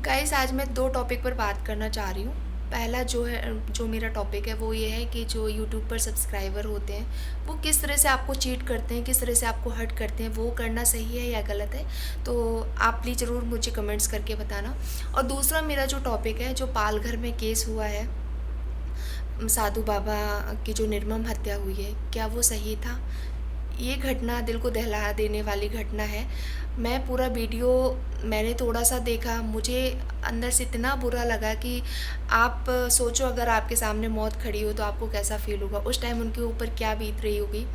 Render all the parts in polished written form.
Guys आज मैं दो टॉपिक पर बात करना चाह रही हूँ। पहला जो मेरा टॉपिक है वो ये है कि जो यूट्यूब पर सब्सक्राइबर होते हैं वो किस तरह से आपको चीट करते हैं, किस तरह से आपको हर्ट करते हैं, वो करना सही है या गलत है। तो आप प्लीज़ ज़रूर मुझे कमेंट्स करके बताना। और दूसरा मेरा जो टॉपिक है, जो पालघर में केस हुआ है, साधु बाबा की जो निर्मम हत्या हुई है, क्या वो सही था? ये घटना दिल को दहला देने वाली घटना है। मैं पूरा वीडियो मैंने थोड़ा सा देखा, मुझे अंदर से इतना बुरा लगा कि आप सोचो अगर आपके सामने मौत खड़ी हो तो आपको कैसा फ़ील होगा। उस टाइम उनके ऊपर क्या बीत रही होगी,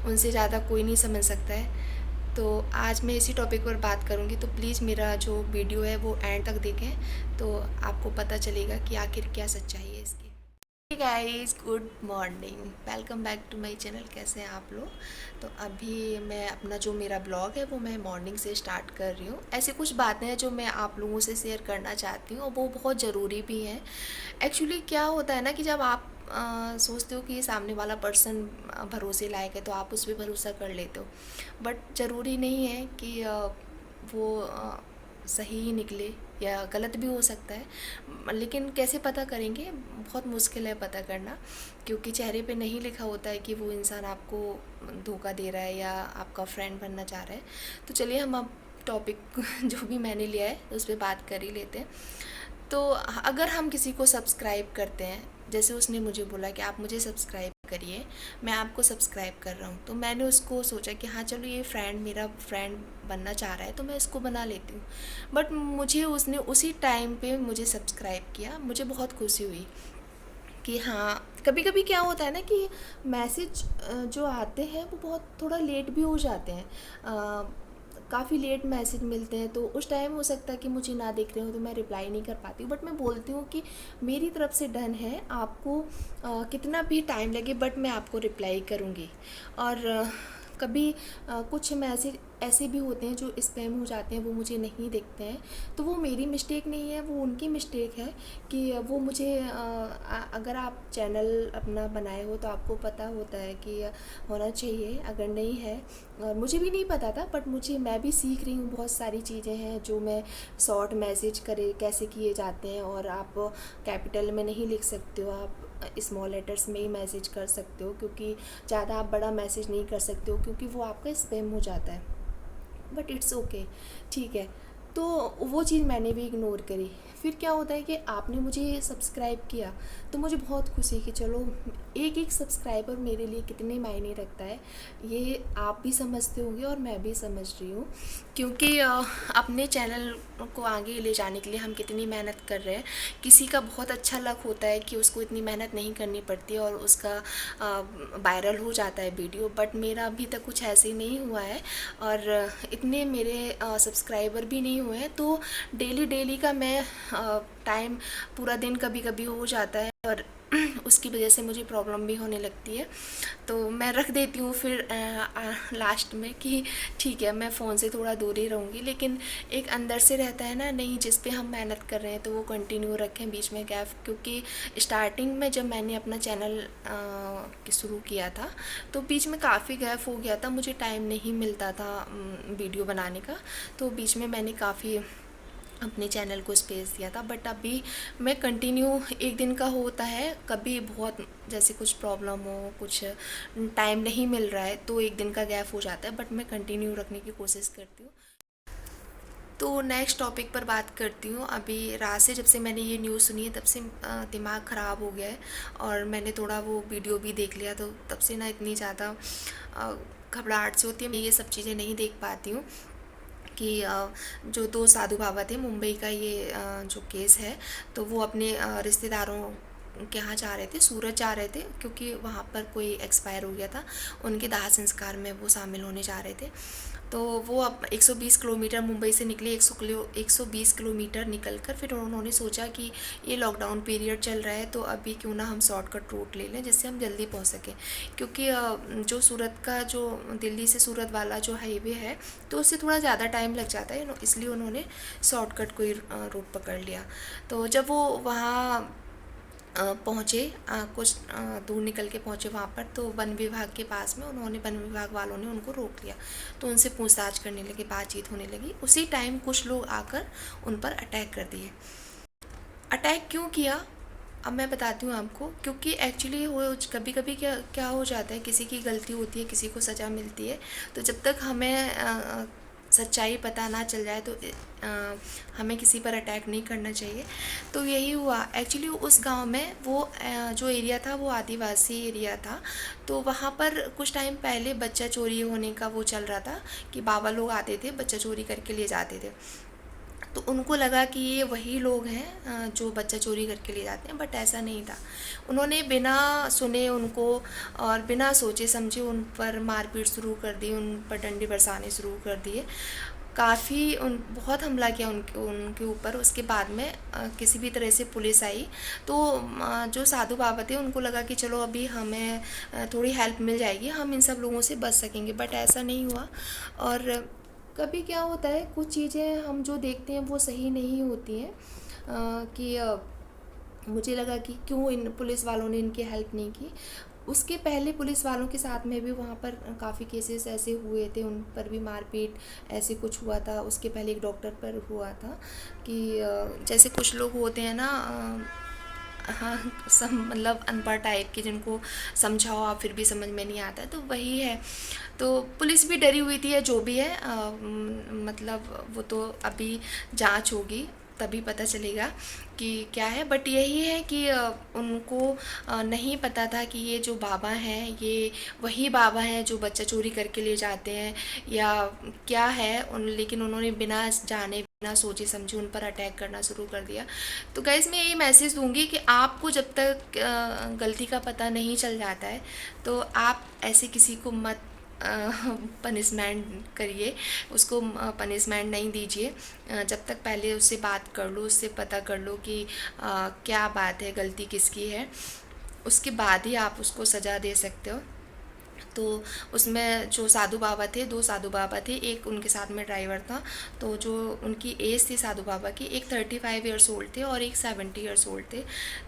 उनसे ज़्यादा कोई नहीं समझ सकता है। तो आज मैं इसी टॉपिक पर बात करूँगी, तो प्लीज़ मेरा जो वीडियो है वो एंड तक देखें, तो आपको पता चलेगा कि आखिर क्या सच्चाई है इसकी। Hey guys, good morning, welcome back to my channel. कैसे हैं आप लोग? तो अभी मैं अपना जो मेरा ब्लॉग है वो मैं मॉर्निंग से स्टार्ट कर रही हूँ। ऐसी कुछ बातें हैं जो मैं आप लोगों से शेयर करना चाहती हूँ और वो बहुत ज़रूरी भी हैं। एक्चुअली क्या होता है ना कि जब आप सोचते हो कि ये सामने वाला पर्सन भरोसे लायक है तो आप उस पर भरोसा कर लेते हो, बट ज़रूरी नहीं है कि वो सही ही निकले, या गलत भी हो सकता है। लेकिन कैसे पता करेंगे? बहुत मुश्किल है पता करना, क्योंकि चेहरे पे नहीं लिखा होता है कि वो इंसान आपको धोखा दे रहा है या आपका फ्रेंड बनना चाह रहा है। तो चलिए हम अब टॉपिक जो भी मैंने लिया है उस पर बात कर ही लेते हैं। तो अगर हम किसी को सब्सक्राइब करते हैं, जैसे उसने मुझे बोला कि आप मुझे सब्सक्राइब करिए, मैं आपको सब्सक्राइब कर रहा हूँ, तो मैंने उसको सोचा कि हाँ चलो ये फ्रेंड मेरा फ्रेंड बनना चाह रहा है तो मैं इसको बना लेती हूँ। बट मुझे उसने उसी टाइम पे मुझे सब्सक्राइब किया, मुझे बहुत खुशी हुई कि हाँ। कभी कभी क्या होता है ना कि मैसेज जो आते हैं वो बहुत थोड़ा लेट भी हो जाते हैं, काफ़ी लेट मैसेज मिलते हैं, तो उस टाइम हो सकता है कि मुझे ना देख रहे हो तो मैं रिप्लाई नहीं कर पाती हूँ। बट मैं बोलती हूँ कि मेरी तरफ से डन है, आपको कितना भी टाइम लगे बट मैं आपको रिप्लाई करूँगी। और कभी कुछ मैसेज ऐसे भी होते हैं जो स्पैम हो जाते हैं, वो मुझे नहीं दिखते हैं, तो वो मेरी मिस्टेक नहीं है, वो उनकी मिस्टेक है कि वो मुझे अगर आप चैनल अपना बनाए हो तो आपको पता होता है कि होना चाहिए, अगर नहीं है। और मुझे भी नहीं पता था, बट मैं भी सीख रही हूँ। बहुत सारी चीज़ें हैं जो मैं शॉर्ट मैसेज करे कैसे किए जाते हैं, और आप कैपिटल में नहीं लिख सकते हो, आप स्मॉल लेटर्स में ही मैसेज कर सकते हो, क्योंकि ज़्यादा आप बड़ा मैसेज नहीं कर सकते हो क्योंकि वो आपका स्पैम हो जाता है। बट इट्स ओके, ठीक है। तो वो चीज़ मैंने भी इग्नोर करी। फिर क्या होता है कि आपने मुझे सब्सक्राइब किया, तो मुझे बहुत खुशी कि चलो एक एक सब्सक्राइबर मेरे लिए कितने मायने रखता है, ये आप भी समझते होंगे और मैं भी समझ रही हूँ। क्योंकि अपने चैनल को आगे ले जाने के लिए हम कितनी मेहनत कर रहे हैं। किसी का बहुत अच्छा लक होता है कि उसको इतनी मेहनत नहीं करनी पड़ती और उसका वायरल हो जाता है वीडियो, बट मेरा अभी तक कुछ ऐसे ही नहीं हुआ है। और इतने मेरे सब्सक्राइबर भी नहीं हुए हैं, तो डेली डेली का मैं टाइम पूरा दिन कभी कभी हो जाता है, और उसकी वजह से मुझे प्रॉब्लम भी होने लगती है। तो मैं रख देती हूँ फिर लास्ट में कि ठीक है मैं फ़ोन से थोड़ा दूर ही रहूँगी, लेकिन एक अंदर से रहता है ना, नहीं जिस पे हम मेहनत कर रहे हैं तो वो कंटिन्यू रखें, बीच में गैप। क्योंकि स्टार्टिंग में जब मैंने अपना चैनल शुरू किया था तो बीच में काफ़ी गैप हो गया था, मुझे टाइम नहीं मिलता था वीडियो बनाने का, तो बीच में मैंने काफ़ी अपने चैनल को स्पेस दिया था। बट अभी मैं कंटिन्यू, एक दिन का होता है, कभी बहुत जैसे कुछ प्रॉब्लम हो, कुछ टाइम नहीं मिल रहा है तो एक दिन का गैप हो जाता है, बट मैं कंटिन्यू रखने की कोशिश करती हूँ। तो नेक्स्ट टॉपिक पर बात करती हूँ। अभी रात से जब से मैंने ये न्यूज़ सुनी है तब से दिमाग ख़राब हो गया है, और मैंने थोड़ा वो वीडियो भी देख लिया, तो तब से ना इतनी ज़्यादा घबराहट से होती है, मैं ये सब चीज़ें नहीं देख पाती हूँ। कि जो दो साधु बाबा थे, मुंबई का ये जो केस है, तो वो अपने रिश्तेदारों के यहाँ जा रहे थे, सूरत जा रहे थे, क्योंकि वहाँ पर कोई एक्सपायर हो गया था, उनके दाह संस्कार में वो शामिल होने जा रहे थे। तो वो अब 120 किलोमीटर मुंबई से निकले, 120 किलोमीटर निकल कर फिर उन्होंने सोचा कि ये लॉकडाउन पीरियड चल रहा है तो अभी क्यों ना हम शॉर्टकट रूट ले लें जिससे हम जल्दी पहुंच सकें। क्योंकि जो सूरत का, जो दिल्ली से सूरत वाला जो हाईवे है, तो उससे थोड़ा ज़्यादा टाइम लग जाता है, इसलिए उन्होंने शॉर्टकट कोई रूट पकड़ लिया। तो जब वो वहाँ पहुँचे, कुछ दूर निकल के पहुँचे वहाँ पर, तो वन विभाग के पास में उन्होंने वन विभाग वालों ने उनको रोक लिया। तो उनसे पूछताछ करने लगे, बातचीत होने लगी। उसी टाइम कुछ लोग आकर उन पर अटैक कर दिए। अटैक क्यों किया, अब मैं बताती हूँ आपको। क्योंकि एक्चुअली वो कभी कभी क्या क्या हो जाता है, किसी की गलती होती है, किसी को सज़ा मिलती है, तो जब तक हमें सच्चाई पता ना चल जाए तो हमें किसी पर अटैक नहीं करना चाहिए। तो यही हुआ एक्चुअली। उस गांव में वो जो एरिया था वो आदिवासी एरिया था। तो वहाँ पर कुछ टाइम पहले बच्चा चोरी होने का वो चल रहा था कि बाबा लोग आते थे, बच्चा चोरी करके ले जाते थे। तो उनको लगा कि ये वही लोग हैं जो बच्चा चोरी करके ले जाते हैं, बट ऐसा नहीं था। उन्होंने बिना सुने उनको और बिना सोचे समझे उन पर मारपीट शुरू कर दी, उन पर डंडे बरसाने शुरू कर दिए। काफ़ी उन बहुत हमला किया उनके उनके ऊपर। उसके बाद में किसी भी तरह से पुलिस आई। तो जो साधु बाबा थे उनको लगा कि चलो अभी हमें थोड़ी हेल्प मिल जाएगी, हम इन सब लोगों से बच सकेंगे, बट ऐसा नहीं हुआ। और कभी क्या होता है, कुछ चीज़ें हम जो देखते हैं वो सही नहीं होती हैं। कि मुझे लगा कि क्यों इन पुलिस वालों ने इनकी हेल्प नहीं की। उसके पहले पुलिस वालों के साथ में भी वहाँ पर काफ़ी केसेस ऐसे हुए थे, उन पर भी मारपीट ऐसे कुछ हुआ था। उसके पहले एक डॉक्टर पर हुआ था कि जैसे कुछ लोग होते हैं ना, हाँ, सब मतलब अनपढ़ टाइप के, जिनको समझाओ आप फिर भी समझ में नहीं आता है, तो वही है। तो पुलिस भी डरी हुई थी, या जो भी है मतलब वो तो अभी जांच होगी तभी पता चलेगा कि क्या है। बट यही है कि उनको नहीं पता था कि ये जो बाबा हैं ये वही बाबा हैं जो बच्चा चोरी करके ले जाते हैं या क्या है लेकिन उन्होंने बिना जाने बिना सोचे समझे उन पर अटैक करना शुरू कर दिया। तो गाइज़ मैं यही मैसेज दूंगी कि आपको जब तक गलती का पता नहीं चल जाता है तो आप ऐसे किसी को मत पनिशमेंट करिए, उसको पनिशमेंट नहीं दीजिए। जब तक पहले उससे बात कर लो, उससे पता कर लो कि क्या बात है, गलती किसकी है, उसके बाद ही आप उसको सज़ा दे सकते हो। तो उसमें जो साधु बाबा थे, दो साधु बाबा थे, एक उनके साथ में ड्राइवर था। तो जो उनकी एज थी साधु बाबा की, एक 35 ईयर्स ओल्ड थे और एक 70 ईयर्स ओल्ड थे।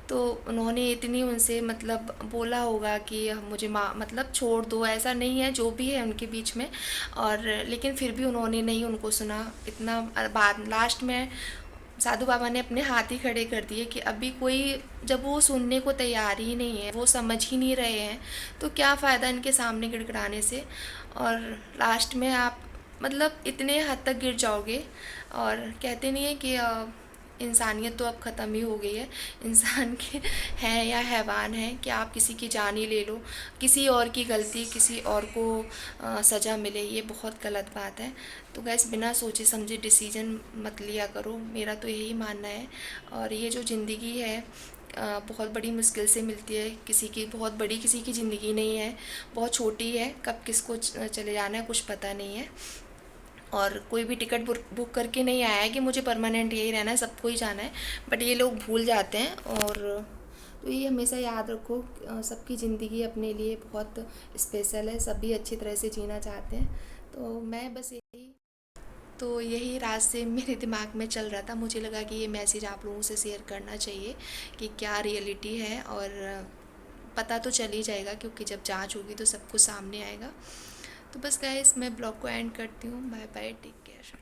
तो उन्होंने इतनी उनसे मतलब बोला होगा कि मुझे मतलब छोड़ दो, ऐसा नहीं है, जो भी है उनके बीच में। और लेकिन फिर भी उन्होंने नहीं उनको सुना। इतना बाद लास्ट में साधु बाबा ने अपने हाथ ही खड़े कर दिए कि अभी कोई, जब वो सुनने को तैयार ही नहीं है, वो समझ ही नहीं रहे हैं, तो क्या फ़ायदा इनके सामने गिड़गिड़ाने से। और लास्ट में आप मतलब इतने हद तक गिर जाओगे। और कहते नहीं है कि इंसानियत तो अब ख़त्म ही हो गई है, इंसान के हैं या हैवान हैं कि आप किसी की जान ही ले लो, किसी और की गलती किसी और को सज़ा मिले, ये बहुत गलत बात है। तो गैस बिना सोचे समझे डिसीजन मत लिया करो, मेरा तो यही मानना है। और ये जो ज़िंदगी है बहुत बड़ी मुश्किल से मिलती है, किसी की बहुत बड़ी किसी की ज़िंदगी नहीं है, बहुत छोटी है, कब किसको चले जाना है कुछ पता नहीं है। और कोई भी टिकट बुक करके नहीं आया है कि मुझे परमानेंट यही रहना है, सबको ही जाना है, बट ये लोग भूल जाते हैं। और तो ये हमेशा याद रखो, सबकी ज़िंदगी अपने लिए बहुत स्पेशल है, सभी अच्छी तरह से जीना चाहते हैं। तो मैं बस यही रात से मेरे दिमाग में चल रहा था, मुझे लगा कि ये मैसेज आप लोगों से शेयर करना चाहिए कि क्या रियलिटी है। और पता तो चल ही जाएगा क्योंकि जब जांच होगी तो सब कुछ सामने आएगा। तो बस गाइस मैं ब्लॉग को एंड करती हूँ। Bye bye, take care.